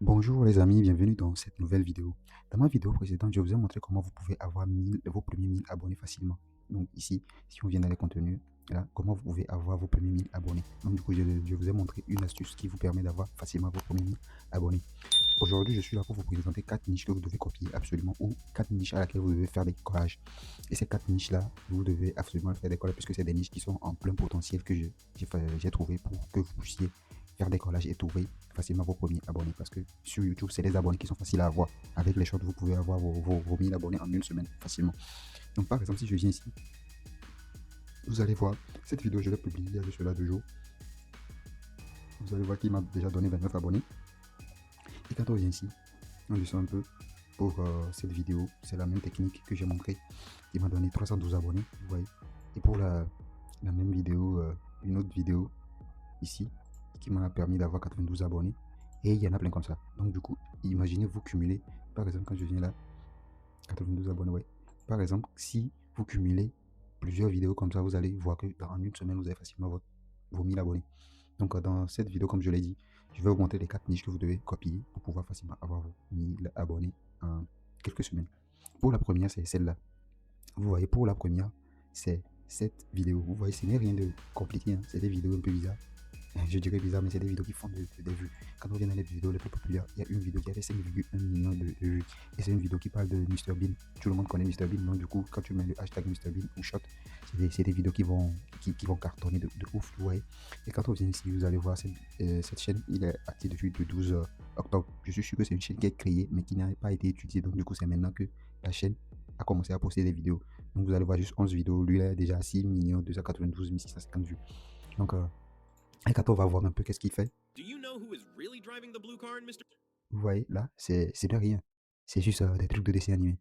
Bonjour les amis, bienvenue dans cette nouvelle vidéo. Dans ma vidéo précédente, je vous ai montré comment vous pouvez avoir vos premiers 1000 abonnés facilement. Donc ici, si on vient dans les contenus, là, comment vous pouvez avoir vos premiers 1000 abonnés. Donc du coup, je vous ai montré une astuce qui vous permet d'avoir facilement vos premiers 1000 abonnés. Aujourd'hui, je suis là pour vous présenter 4 niches que vous devez copier absolument ou 4 niches à laquelle vous devez faire des collages. Et ces 4 niches-là, vous devez absolument faire des collages puisque c'est des niches qui sont en plein potentiel que j'ai trouvé pour que vous puissiez faire des collages et trouver facilement vos premiers abonnés. Parce que sur YouTube, c'est les abonnés qui sont faciles à avoir. Avec les shorts, vous pouvez avoir vos 1000 abonnés en une semaine facilement. Donc par exemple, si je viens ici, vous allez voir, cette vidéo, je l'ai publiée il y a juste là 2 jours. Vous allez voir qu'il m'a déjà donné 29 abonnés. Et quand on vient ici, on descend un peu pour cette vidéo. C'est la même technique que j'ai montré. Il m'a donné 312 abonnés, vous voyez. Et pour la même vidéo, une autre vidéo ici, qui m'a permis d'avoir 92 abonnés. Et il y en a plein comme ça. Donc du coup, imaginez vous cumulez, par exemple quand je viens là, 92 abonnés, ouais. Par exemple, si vous cumulez plusieurs vidéos comme ça, vous allez voir que dans une semaine, vous avez facilement vos 1000 abonnés. Donc dans cette vidéo, comme je l'ai dit, je vais vous montrer les 4 niches que vous devez copier pour pouvoir facilement avoir vos 1000 abonnés en quelques semaines. Pour la première, c'est celle-là. Vous voyez, pour la première, c'est cette vidéo. Vous voyez, ce n'est rien de compliqué, hein. C'est des vidéos un peu bizarres. Je dirais bizarre, mais c'est des vidéos qui font des vues. Quand on vient dans les vidéos les plus populaires, il y a une vidéo qui a fait 5,1 millions de vues. Et c'est une vidéo qui parle de Mr Bean. Tout le monde connaît Mr Bean, donc du coup, quand tu mets le hashtag Mr Bean ou Shot, c'est des vidéos qui vont cartonner de ouf, vous voyez. Et quand on vient ici, vous allez voir cette chaîne, il est actif depuis le 12 octobre. Je suis sûr que c'est une chaîne qui est créée, mais qui n'a pas été utilisée. Donc du coup, c'est maintenant que la chaîne a commencé à poster des vidéos. Donc vous allez voir juste 11 vidéos. Lui, il a déjà 6 292 650 vues. Donc, et quand on va voir un peu qu'est-ce qu'il fait, vous voyez, là, c'est de rien. C'est juste des trucs de dessin animé.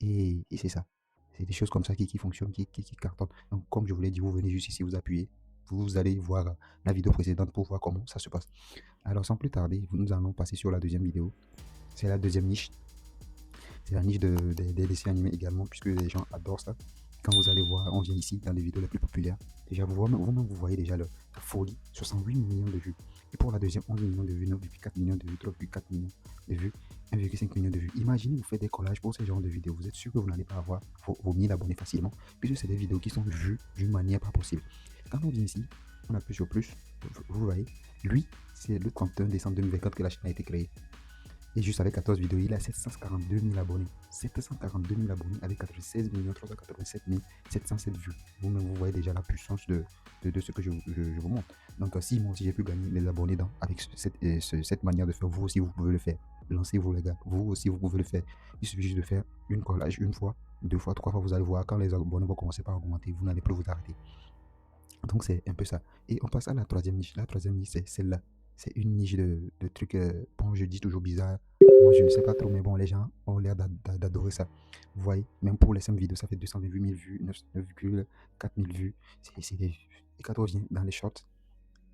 Et c'est ça. C'est des choses comme ça qui fonctionnent, qui cartonnent. Donc, comme je vous l'ai dit, vous venez juste ici, vous appuyez. Vous allez voir la vidéo précédente pour voir comment ça se passe. Alors, sans plus tarder, nous allons passer sur la deuxième vidéo. C'est la deuxième niche. C'est la niche des dessins animés également, puisque les gens adorent ça. Quand vous allez voir, on vient ici dans les vidéos les plus populaires. Déjà, vous voyez déjà la folie, 68 millions de vues. Et pour la deuxième, 11 millions de vues, 9,4 millions de vues, 3,4 millions de vues, 1,5 million de vues. Imaginez, vous faites des collages pour ce genre de vidéos. Vous êtes sûr que vous n'allez pas avoir vos 1000 abonnés facilement, puisque c'est des vidéos qui sont vues d'une manière pas possible. Quand on vient ici, on appuie sur plus, vous voyez, lui, c'est le 31 décembre 2024 que la chaîne a été créée. Et juste avec 14 vidéos, il a 742 000 abonnés. 742 000 abonnés avec 96 387 707 vues. Vous-même, vous voyez déjà la puissance de ce que je vous montre. Donc, si moi aussi j'ai pu gagner les abonnés avec cette manière de faire, vous aussi vous pouvez le faire. Lancez-vous les gars, vous aussi vous pouvez le faire. Il suffit juste de faire une collage une fois, 2 fois, 3 fois, vous allez voir quand les abonnés vont commencer par augmenter, vous n'allez plus vous arrêter. Donc c'est un peu ça. Et on passe à la troisième niche. La troisième niche, c'est celle-là. C'est une niche de trucs, bon, je dis toujours bizarre. Moi, je ne sais pas trop, mais bon, les gens ont l'air d'adorer ça. Vous voyez, même pour les 5 vidéos, ça fait 228 000 vues, 9,4 000 vues. Et quand on vient dans les shorts,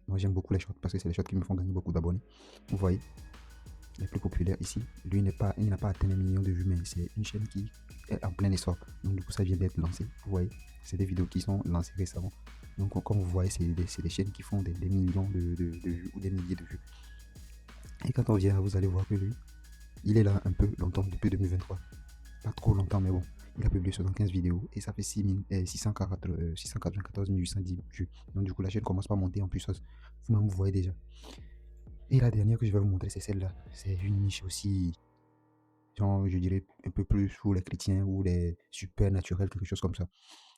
moi j'aime beaucoup les shorts parce que c'est les shorts qui me font gagner beaucoup d'abonnés. Vous voyez, les plus populaires ici. Lui, il n'a pas atteint les millions de vues, mais c'est une chaîne qui est en plein essor. Donc, du coup, ça vient d'être lancé. Vous voyez, c'est des vidéos qui sont lancées récemment. Donc, comme vous voyez, c'est des chaînes qui font des millions de vues ou des milliers de vues. Et quand on vient, vous allez voir que lui, il est là un peu longtemps, depuis 2023. Pas trop longtemps, mais bon. Il a publié 75 vidéos et ça fait 694 810 vues. Donc, du coup, la chaîne commence par monter en puissance. Vous-même, vous voyez déjà. Et la dernière que je vais vous montrer, c'est celle-là. C'est une niche aussi, genre, je dirais un peu plus pour les chrétiens ou les super naturels, quelque chose comme ça.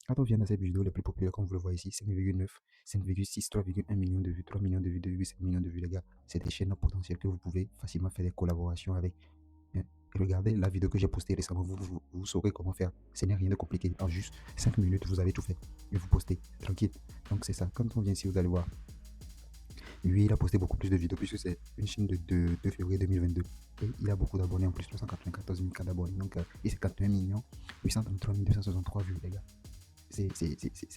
Quand on vient dans cette vidéo les plus populaires, comme vous le voyez ici, 5,9, 5,6, 3,1 millions de vues, 3 millions de vues, 2,7 millions de vues, les gars. C'est des chaînes potentielles que vous pouvez facilement faire des collaborations avec. Hein. Regardez la vidéo que j'ai postée récemment, vous saurez comment faire. Ce n'est rien de compliqué. En juste 5 minutes, vous avez tout fait. Et vous postez, tranquille. Donc c'est ça. Quand on vient ici, vous allez voir. Lui, il a posté beaucoup plus de vidéos puisque c'est une chaîne de 2 février 2022. Et il a beaucoup d'abonnés en plus, 394 000 d'abonnés. Donc, et c'est 41 millions 833 263 vues, les gars. C'est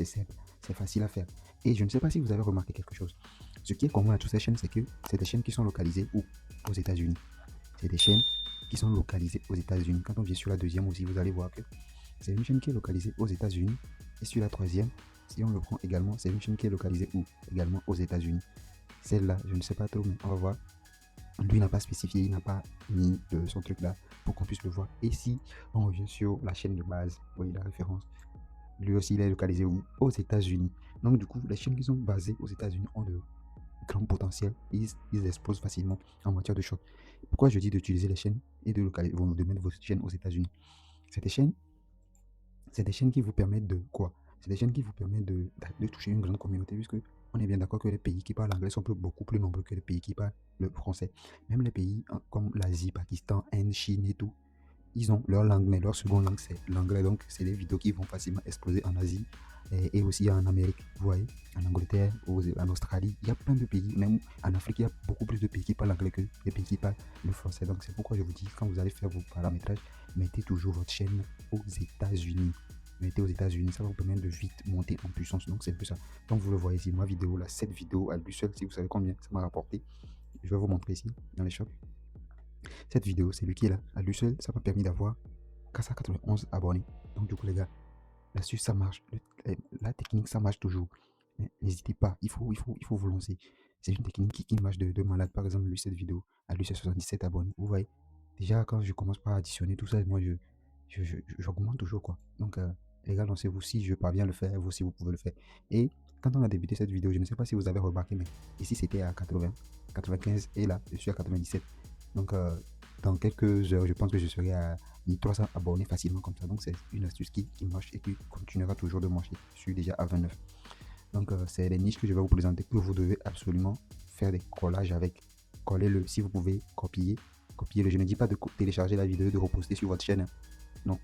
simple, c'est facile à faire. Et je ne sais pas si vous avez remarqué quelque chose. Ce qui est commun à toutes ces chaînes, c'est que c'est des chaînes qui sont localisées où? Aux États-Unis. C'est des chaînes qui sont localisées aux États-Unis. Quand on vient sur la deuxième aussi, vous allez voir que c'est une chaîne qui est localisée aux États-Unis. Et sur la troisième, si on le prend également, c'est une chaîne qui est localisée où? Également aux États-Unis. Celle-là, je ne sais pas trop, mais on va voir. Lui n'a pas spécifié, il n'a pas mis son truc là pour qu'on puisse le voir. Et si on revient sur la chaîne de base, vous voyez la référence, lui aussi il est localisé où? Aux États-Unis. Donc du coup, les chaînes qui sont basées aux États-Unis ont de grands potentiels et ils explosent facilement en matière de short. Pourquoi je dis d'utiliser les chaînes et de mettre vos chaînes aux États-Unis? C'est des chaînes, c'est des chaînes qui vous permettent de quoi? C'est des chaînes qui vous permettent de toucher une grande communauté, puisque on est bien d'accord que les pays qui parlent anglais sont beaucoup plus nombreux que les pays qui parlent le français. Même les pays comme l'Asie, Pakistan, Inde, Chine et tout, ils ont leur langue, mais leur seconde langue, c'est l'anglais. Donc, c'est des vidéos qui vont facilement exploser en Asie et aussi en Amérique, vous voyez, en Angleterre, en Australie. Il y a plein de pays, même en Afrique, il y a beaucoup plus de pays qui parlent anglais que des pays qui parlent le français. Donc, c'est pourquoi je vous dis, quand vous allez faire vos paramétrages, mettez toujours votre chaîne aux États-Unis. Mettez aux États-Unis, ça va vous permettre de vite monter en puissance. Donc, c'est un peu ça. Donc, vous le voyez ici, ma vidéo, là, cette vidéo à lui seul, si vous savez combien ça m'a rapporté, je vais vous montrer ici dans les shops. Cette vidéo, c'est lui qui est là. À lui seul, ça m'a permis d'avoir 491 abonnés. Donc du coup les gars, l'astuce ça marche. La technique ça marche toujours. N'hésitez pas, il faut vous lancer. C'est une technique qui marche de malade. Par exemple, lui cette vidéo, à lui c'est 77 abonnés. Vous voyez, déjà quand je commence par additionner tout ça, moi j'augmente toujours quoi. Donc les gars, lancez-vous. Si je parviens à le faire, vous aussi vous pouvez le faire. Et quand on a débuté cette vidéo, je ne sais pas si vous avez remarqué, mais ici c'était à 80, 95 et là je suis à 97. Donc dans quelques heures, je pense que je serai à 1300 abonnés facilement comme ça. Donc c'est une astuce qui marche et qui continuera toujours de marcher. Je suis déjà à 29. Donc c'est les niches que je vais vous présenter que vous devez absolument faire des collages avec. Collez-le si vous pouvez, copiez-le. Je ne dis pas de télécharger la vidéo et de reposter sur votre chaîne. Non.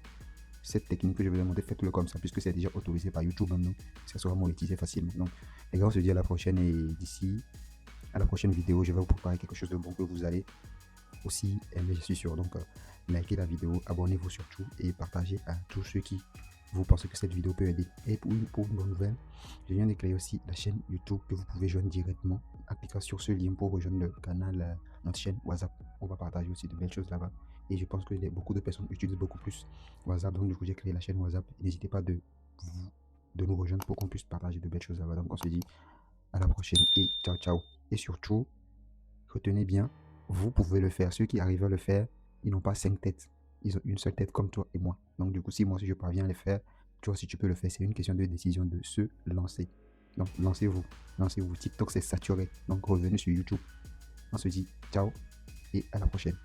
Cette technique que je vais vous montrer, faites-le comme ça puisque c'est déjà autorisé par YouTube maintenant. Ça sera monétisé facilement. Donc les gars, on se dit à la prochaine et d'ici à la prochaine vidéo, je vais vous préparer quelque chose de bon que vous allez aussi aimer, je suis sûr. Donc likez la vidéo, abonnez-vous surtout et partagez à tous ceux qui vous pensez que cette vidéo peut aider. Et pour une bonne nouvelle, je viens de créer aussi la chaîne YouTube que vous pouvez joindre directement. Cliquez sur ce lien pour rejoindre le canal, notre chaîne WhatsApp. On va partager aussi de belles choses là-bas. Et je pense que beaucoup de personnes utilisent beaucoup plus WhatsApp. Donc du coup, j'ai créé la chaîne WhatsApp. N'hésitez pas de nous rejoindre pour qu'on puisse partager de belles choses là-bas. Donc on se dit à la prochaine et ciao ciao. Et surtout, retenez bien, vous pouvez le faire. Ceux qui arrivent à le faire, ils n'ont pas 5 têtes. Ils ont une seule tête comme toi et moi. Donc du coup, si moi, si je parviens à le faire, toi aussi tu peux le faire. C'est une question de décision de se lancer. Donc lancez-vous. Lancez-vous. TikTok, c'est saturé. Donc revenez sur YouTube. On se dit ciao et à la prochaine.